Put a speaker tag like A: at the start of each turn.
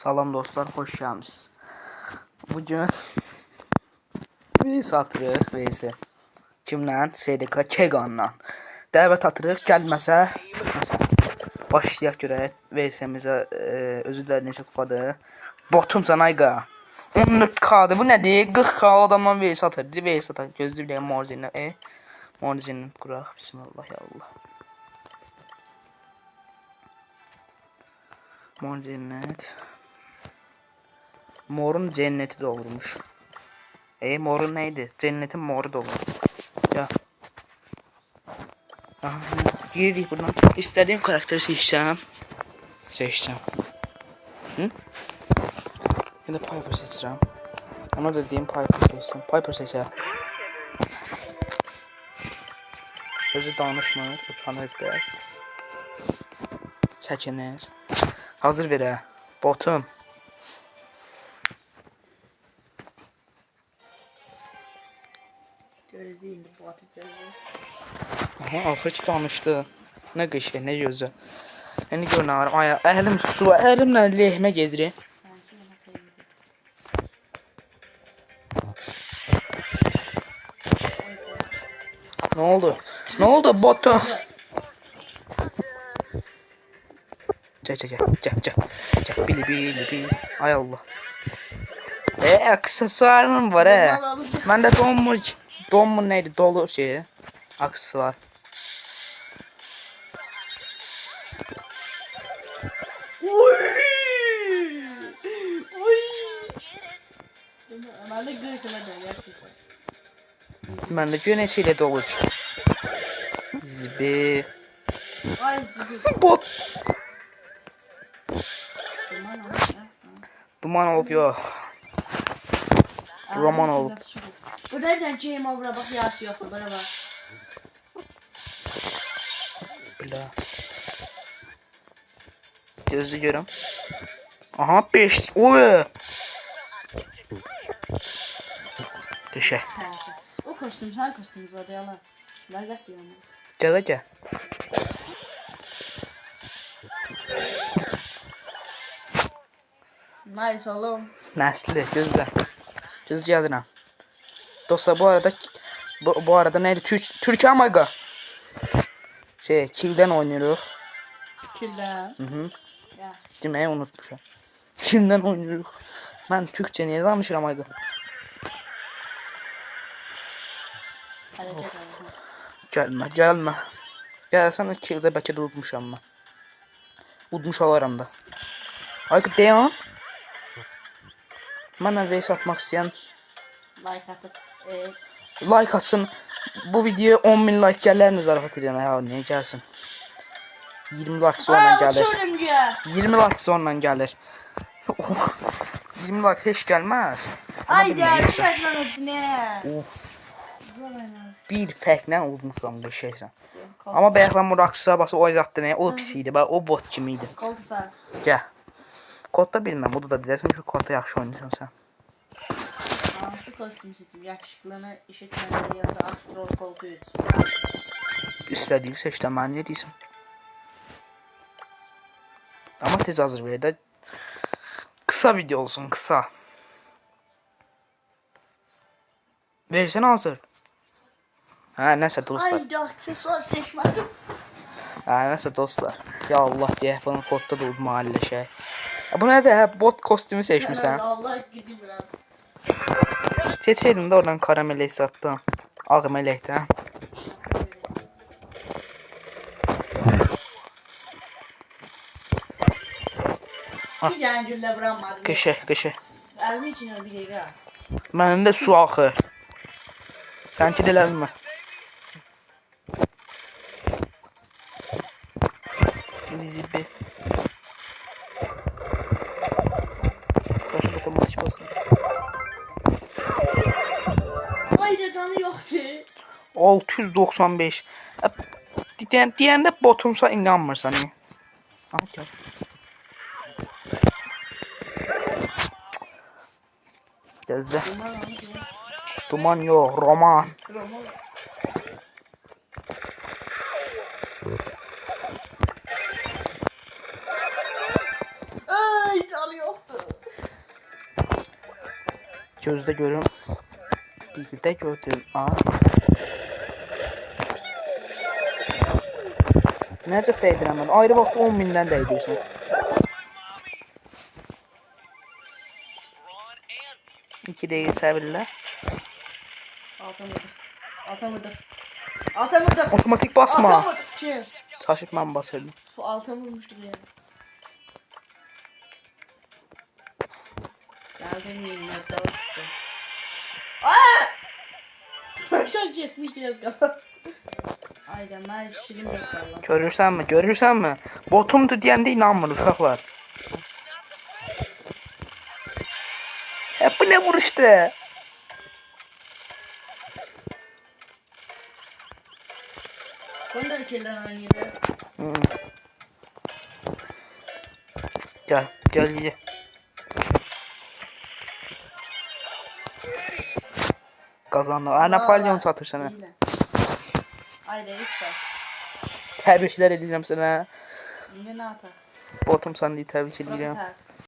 A: Salam dostlar, hoş geldiniz. Bugün biz atırıq Veysi. Kimlə? SDK Keganla. Dəvət atırıq, gəlməsə başlayaq görək Veysimizə özü də necə kupadır. Botum sanayqa. 14K'dır, bu nədir? 40K adamdan Veysi atırdı. Veysi atır. Gözlü bir Morzinlə. Morzinlə quraq. Bismillah ya Allah. Morzinlet. Morun cenneti doldurmuş. Morun neydi? Cennetin moru dolu. Ya. Aha, giririk buradan. İstediğim karakteri seçsem. Hı? Ya da Piper seçsem. Ona da diyeyim Piper seçsem. Piper seçsem. Özü danışmır, utanır biraz. Çəkinir. Hazır verə. Botum.
B: Gözü bu atı gözü.
A: Aha, axır ki danışdı. Nə qəşəng, nə gözəl. İndi gör nə var? Aya, əlim su, əlimlə lehmə gedir. Nə oldu? Nə oldu botu? Gəl, bili. Ay Allah. Aksesuarım var he. Məndə donmur neydi? Dolu şey. Aksesuar. Məndə gör neçə ilə dolu ki. Zibi. Bot. Duman olub yox. Roman olub.
B: Bu nereden Game Over'a bak yaşı yoktu bana bak.
A: Bila. Gözlü görüm. Aha 5. Oy. Teşe.
B: O kostüm sen kostümüz var yalan. Lezzet diyor mu?
A: Gəl.
B: Nice oğlum.
A: Nəsli gözlə. Göz gəlirəm. Dostlar bu arada neydi? Türk Amaga. Kill'den oynuyoruz.
B: Kilden. Ya.
A: Deməyi unutmuşam. Kill'den oynuyoruz. Mən Türkçe niye danışıram Ayqa? Gəlmə. Gəlsən Kill'də bəlkə də udmuşam mən. Udmuş olaram da. Ayqa dayan. Mənə vs atmaq istəyən
B: Like atıp.
A: like atsın. Bu videoya 10.000 like gələrmi zarafat edirəm ya, niyə gəlsin? 20 like sonra gəlir. 20 like sonra gəlir. 20 like heç gəlməz.
B: Ay ya çəkmən ne?
A: Bir fərqlə udmuşam qəşəngsən. Amma bayaqdan bu Raksısa basıb o izatdı nə? O pis idi. O bot kimi idi.
B: Koltuğa.
A: Gəl. Kodda bilməm, bunu da bilərsən çünki kodda yaxşı oynayırsan sən.
B: Hansı kostüm seçim? Yakışıklığını işitməni ya da astrol koltuğu üçün.
A: İstədiyi seç də mən nə deyirsən? Amma tez hazır ver də. Kısa video olsun, kısa. Versən hazır. Hə, nəsə dostlar.
B: Ay da aksesuar seçmədim.
A: Hə, nəsə dostlar. Ya Allah deyək, bunun kodda da udma halləşək. Bu nədir? Hə, bot kostümü seçmişsən.
B: Allah gideyim biraz.
A: Seçeydim də oradan kara melek satdım. Ağ melekdən.
B: Bir dənə güllə vuranmadım.
A: Qəşəng.
B: Əlimin içinə bir dəqiqə.
A: Mənim də su axır. Sənki də eləmi? Zibi. Başka da maç basın.
B: Ay da canı yoxdur.
A: 695. Deyəndə botumsa inanmırsan. Aha gəl. Gəldə. Duman yox, roman.
B: Ay canı yoxdur.
A: Gözde görüm. Bir de gördüm. Aa. Necə peydirəm mən? Ayrı vaxt 10.000-dən dəydirsən. İki dəqiqə səbirlə.
B: Alta vurdu. Alta vurdu. Alta vurdu.
A: Otomatik basma.
B: Alta vurdu. Kim?
A: Çaşıb mən basırdım.
B: Bu alta vurmuştu bir yere. Geldim yayınlar daha çıktı. Aaa! Şok etmişti yazgalı. Ayda ben şirin beklerler.
A: Görürsənmi? Görürsənmi? Botumdur deyəndə inanmır uşaqlar. Bu nə vuruşdu?
B: Bunu da ikilden oynayabilir.
A: Gel, gel ye. Kazandı. Napolyon satır sənə.
B: Ayda 3 var.
A: Təbriklər edirəm sənə.
B: Şimdi ne atar?
A: Botum sən deyib təbrik edirəm.
B: Profiter.